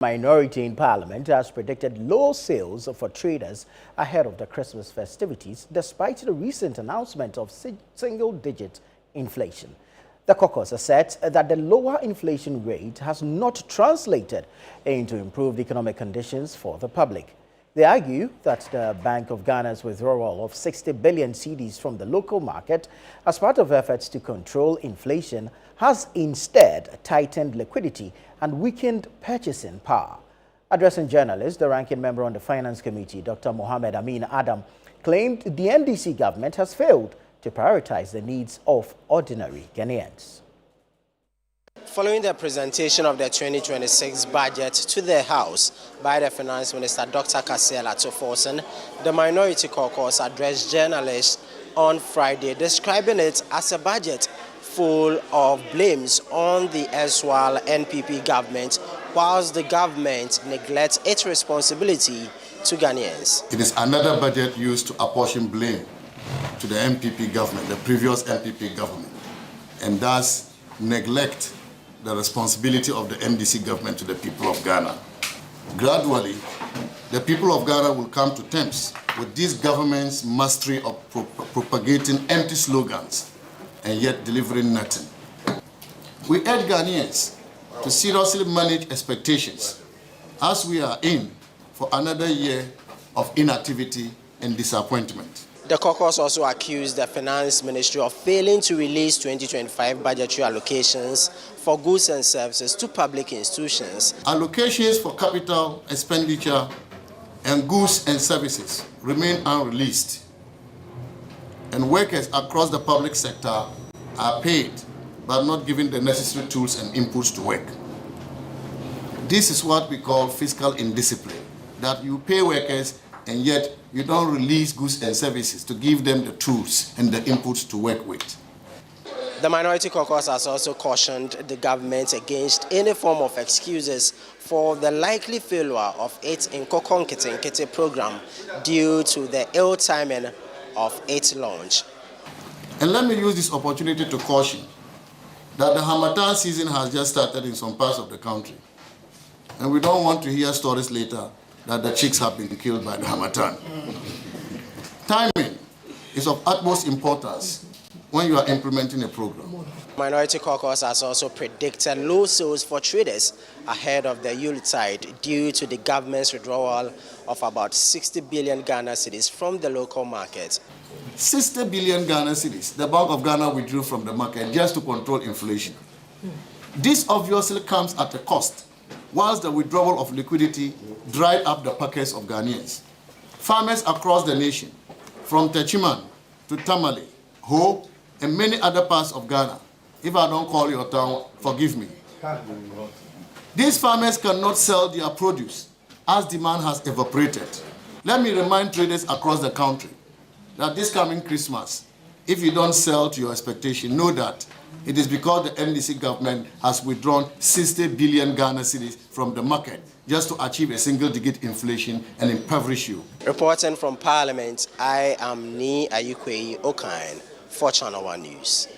Minority in Parliament has predicted low sales for traders ahead of the Christmas festivities, despite the recent announcement of single-digit inflation. The caucus has said that the lower inflation rate has not translated into improved economic conditions for the public. They argue that the Bank of Ghana's withdrawal of 60 billion cedis from the local market as part of efforts to control inflation has instead tightened liquidity and weakened purchasing power. Addressing journalists, the ranking member on the Finance Committee, Dr. Mohammed Amin Adam, claimed the NDC government has failed to prioritize the needs of ordinary Ghanaians. Following the presentation of the 2026 budget to the House by the Finance Minister, Dr. Kassia Latsoforsen, the Minority Caucus addressed journalists on Friday, describing it as a budget full of blames on the erstwhile NPP government, whilst the government neglects its responsibility to Ghanaians. It is another budget used to apportion blame to the NPP government, the previous NPP government, and thus neglect the responsibility of the NDC government to the people of Ghana. Gradually, the people of Ghana will come to terms with this government's mastery of propagating empty slogans and yet delivering nothing. We urge Ghanaians to seriously manage expectations as we are in for another year of inactivity and disappointment. The caucus also accused the Finance Ministry of failing to release 2025 budgetary allocations for goods and services to public institutions. Allocations for capital expenditure and goods and services remain unreleased, and workers across the public sector are paid but not given the necessary tools and inputs to work. This is what we call fiscal indiscipline, that you pay workers and yet you don't release goods and services to give them the tools and the inputs to work with. The Minority Caucus has also cautioned the government against any form of excuses for the likely failure of its Nkoko Nkete program due to the ill timing of its launch. And let me use this opportunity to caution that the Harmattan season has just started in some parts of the country. And we don't want to hear stories later that the chicks have been killed by the Harmattan. Timing is of utmost importance when you are implementing a program. Minority Caucus has also predicted low sales for traders ahead of the Yuletide due to the government's withdrawal of about 60 billion Ghana cedis from the local market. 60 billion Ghana cedis, the Bank of Ghana withdrew from the market just to control inflation. This obviously comes at a cost, whilst the withdrawal of liquidity dried up the pockets of Ghanaians. Farmers across the nation, from Techiman to Tamale, Ho, and many other parts of Ghana. If I don't call your town, forgive me. These farmers cannot sell their produce as demand has evaporated. Let me remind traders across the country that this coming Christmas, if you don't sell to your expectation, know that it is because the NDC government has withdrawn 60 billion Ghana cedis from the market just to achieve a single-digit inflation and impoverish you. Reporting from Parliament, I am Ni Ayukwe Okain for Channel One News.